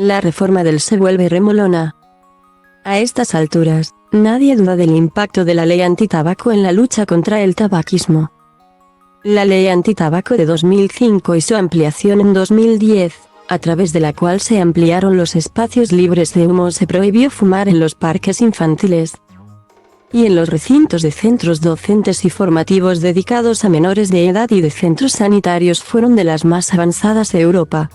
La reforma del se vuelve remolona. A estas alturas, nadie duda del impacto de la ley antitabaco en la lucha contra el tabaquismo. La ley antitabaco de 2005 y su ampliación en 2010, a través de la cual se ampliaron los espacios libres de humo, se prohibió fumar en los parques infantiles y en los recintos de centros docentes y formativos dedicados a menores de edad y de centros sanitarios, fueron de las más avanzadas de Europa.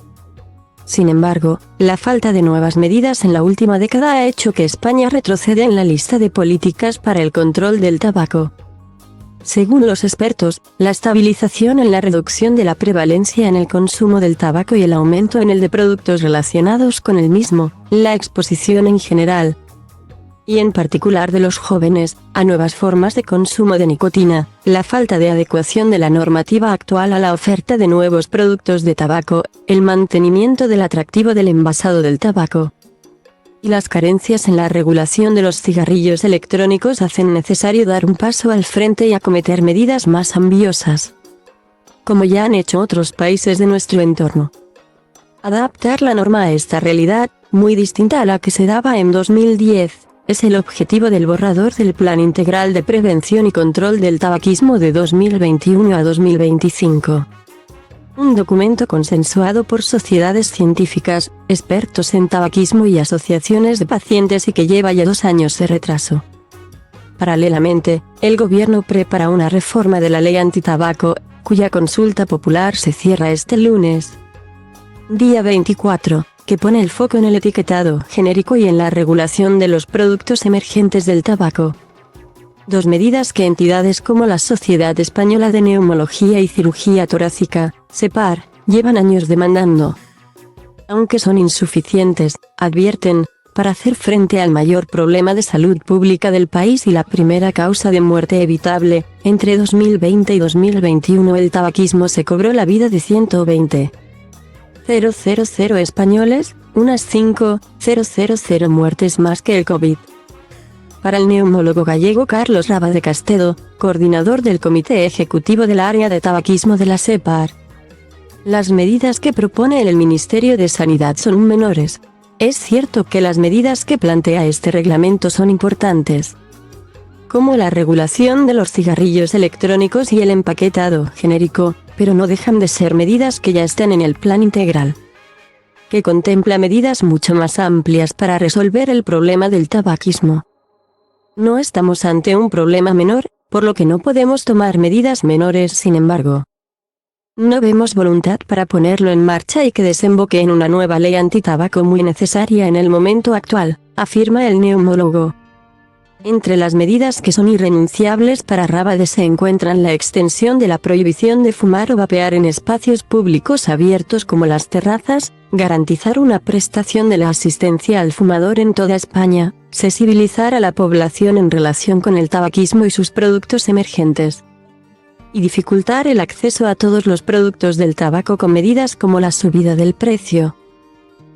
Sin embargo, la falta de nuevas medidas en la última década ha hecho que España retroceda en la lista de políticas para el control del tabaco. Según los expertos, la estabilización en la reducción de la prevalencia en el consumo del tabaco y el aumento en el de productos relacionados con el mismo, la exposición en general, y en particular de los jóvenes, a nuevas formas de consumo de nicotina, la falta de adecuación de la normativa actual a la oferta de nuevos productos de tabaco, el mantenimiento del atractivo del envasado del tabaco y las carencias en la regulación de los cigarrillos electrónicos hacen necesario dar un paso al frente y acometer medidas más ambiciosas, como ya han hecho otros países de nuestro entorno. Adaptar la norma a esta realidad, muy distinta a la que se daba en 2010, es el objetivo del borrador del Plan Integral de Prevención y Control del Tabaquismo de 2021 a 2025. Un documento consensuado por sociedades científicas, expertos en tabaquismo y asociaciones de pacientes, y que lleva ya 2 años de retraso. Paralelamente, el gobierno prepara una reforma de la ley antitabaco, cuya consulta popular se cierra este lunes, día 24. Que pone el foco en el etiquetado genérico y en la regulación de los productos emergentes del tabaco. 2 medidas que entidades como la Sociedad Española de Neumología y Cirugía Torácica, SEPAR, llevan años demandando. Aunque son insuficientes, advierten, para hacer frente al mayor problema de salud pública del país y la primera causa de muerte evitable, entre 2020 y 2021 el tabaquismo se cobró la vida de 120.000 españoles, unas 5.000 muertes más que el COVID. Para el neumólogo gallego Carlos Rabade Castedo, coordinador del Comité Ejecutivo del Área de Tabaquismo de la SEPAR, las medidas que propone el Ministerio de Sanidad son menores. Es cierto que las medidas que plantea este reglamento son importantes, como la regulación de los cigarrillos electrónicos y el empaquetado genérico, pero no dejan de ser medidas que ya están en el Plan Integral, que contempla medidas mucho más amplias para resolver el problema del tabaquismo. No estamos ante un problema menor, por lo que no podemos tomar medidas menores. Sin embargo, no vemos voluntad para ponerlo en marcha y que desemboque en una nueva ley antitabaco muy necesaria en el momento actual, afirma el neumólogo. Entre las medidas que son irrenunciables para Rabade se encuentran la extensión de la prohibición de fumar o vapear en espacios públicos abiertos como las terrazas, garantizar una prestación de la asistencia al fumador en toda España, sensibilizar a la población en relación con el tabaquismo y sus productos emergentes, y dificultar el acceso a todos los productos del tabaco con medidas como la subida del precio.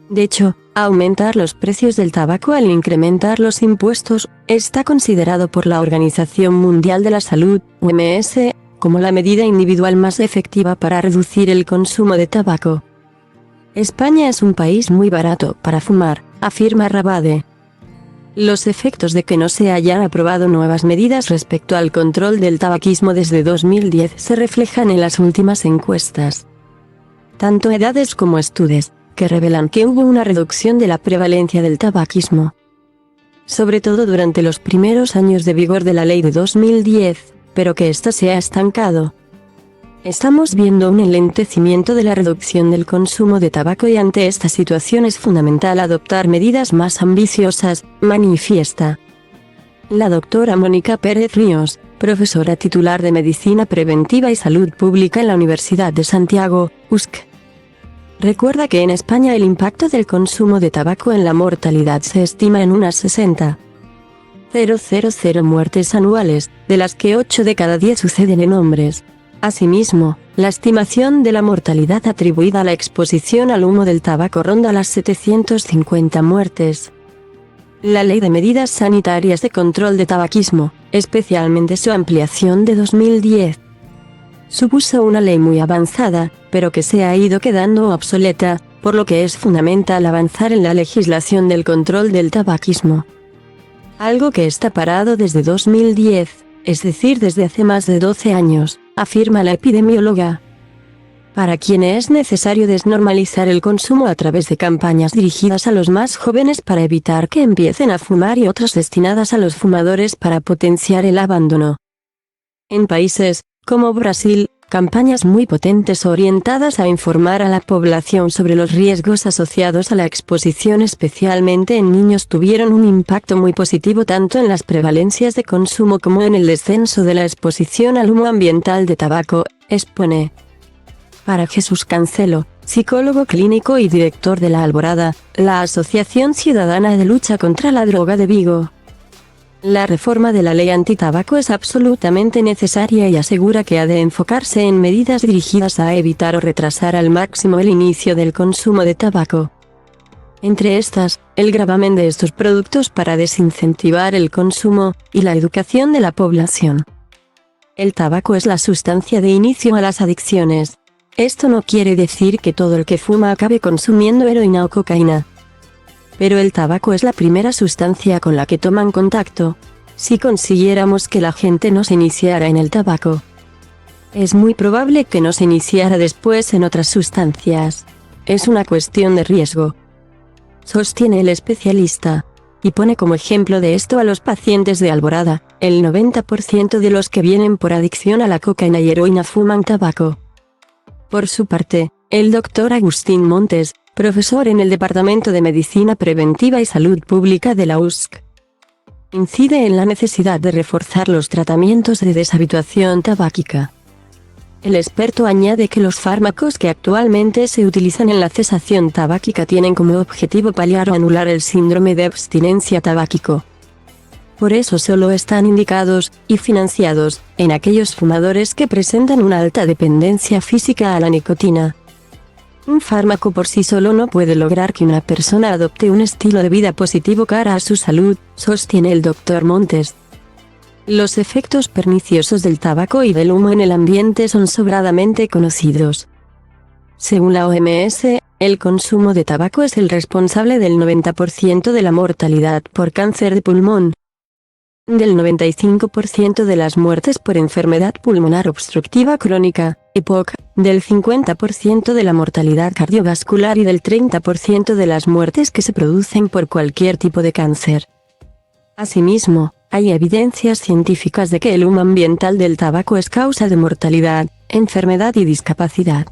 De hecho, aumentar los precios del tabaco al incrementar los impuestos, está considerado por la Organización Mundial de la Salud, OMS, como la medida individual más efectiva para reducir el consumo de tabaco. España es un país muy barato para fumar, afirma Rabade. Los efectos de que no se hayan aprobado nuevas medidas respecto al control del tabaquismo desde 2010 se reflejan en las últimas encuestas, tanto edades como estudios, que revelan que hubo una reducción de la prevalencia del tabaquismo, sobre todo durante los primeros años de vigor de la ley de 2010, pero que ésta se ha estancado. Estamos viendo un enlentecimiento de la reducción del consumo de tabaco y ante esta situación es fundamental adoptar medidas más ambiciosas, manifiesta la doctora Mónica Pérez Ríos, profesora titular de Medicina Preventiva y Salud Pública en la Universidad de Santiago, USC. Recuerda que en España el impacto del consumo de tabaco en la mortalidad se estima en unas 60.000 muertes anuales, de las que 8 de cada 10 suceden en hombres. Asimismo, la estimación de la mortalidad atribuida a la exposición al humo del tabaco ronda las 750 muertes. La Ley de Medidas Sanitarias de Control de Tabaquismo, especialmente su ampliación de 2010, supuso una ley muy avanzada, pero que se ha ido quedando obsoleta, por lo que es fundamental avanzar en la legislación del control del tabaquismo. Algo que está parado desde 2010, es decir, desde hace más de 12 años, afirma la epidemióloga. Para quien es necesario desnormalizar el consumo a través de campañas dirigidas a los más jóvenes para evitar que empiecen a fumar y otras destinadas a los fumadores para potenciar el abandono. En países, como Brasil, campañas muy potentes orientadas a informar a la población sobre los riesgos asociados a la exposición, especialmente en niños, tuvieron un impacto muy positivo tanto en las prevalencias de consumo como en el descenso de la exposición al humo ambiental de tabaco, expone. Para Jesús Cancelo, psicólogo clínico y director de La Alborada, la Asociación Ciudadana de Lucha contra la Droga de Vigo. La reforma de la ley antitabaco es absolutamente necesaria y asegura que ha de enfocarse en medidas dirigidas a evitar o retrasar al máximo el inicio del consumo de tabaco. Entre estas, el gravamen de estos productos para desincentivar el consumo, y la educación de la población. El tabaco es la sustancia de inicio a las adicciones. Esto no quiere decir que todo el que fuma acabe consumiendo heroína o cocaína. Pero el tabaco es la primera sustancia con la que toman contacto. Si consiguiéramos que la gente no se iniciara en el tabaco, es muy probable que no se iniciara después en otras sustancias. Es una cuestión de riesgo, sostiene el especialista, y pone como ejemplo de esto a los pacientes de Alborada. El 90% de los que vienen por adicción a la cocaína y heroína fuman tabaco. Por su parte, el doctor Agustín Montes, profesor en el Departamento de Medicina Preventiva y Salud Pública de la USC, incide en la necesidad de reforzar los tratamientos de deshabituación tabáquica. El experto añade que los fármacos que actualmente se utilizan en la cesación tabáquica tienen como objetivo paliar o anular el síndrome de abstinencia tabáquico. Por eso solo están indicados, y financiados, en aquellos fumadores que presentan una alta dependencia física a la nicotina. Un fármaco por sí solo no puede lograr que una persona adopte un estilo de vida positivo cara a su salud, sostiene el Dr. Montes. Los efectos perniciosos del tabaco y del humo en el ambiente son sobradamente conocidos. Según la OMS, el consumo de tabaco es el responsable del 90% de la mortalidad por cáncer de pulmón, del 95% de las muertes por enfermedad pulmonar obstructiva crónica, EPOC, del 50% de la mortalidad cardiovascular y del 30% de las muertes que se producen por cualquier tipo de cáncer. Asimismo, hay evidencias científicas de que el humo ambiental del tabaco es causa de mortalidad, enfermedad y discapacidad.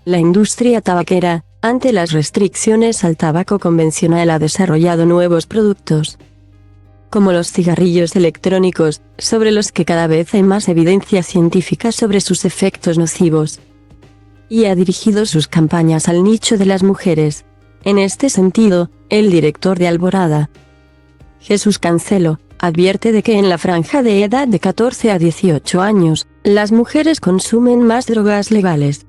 La industria tabaquera, ante las restricciones al tabaco convencional, ha desarrollado nuevos productos, como los cigarrillos electrónicos, sobre los que cada vez hay más evidencia científica sobre sus efectos nocivos, y ha dirigido sus campañas al nicho de las mujeres. En este sentido, el director de Alborada, Jesús Cancelo, advierte de que en la franja de edad de 14 a 18 años, las mujeres consumen más drogas legales,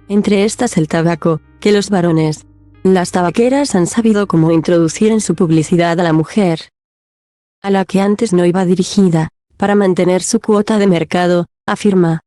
entre estas el tabaco, que los varones. Las tabaqueras han sabido cómo introducir en su publicidad a la mujer, a la que antes no iba dirigida, para mantener su cuota de mercado, afirma.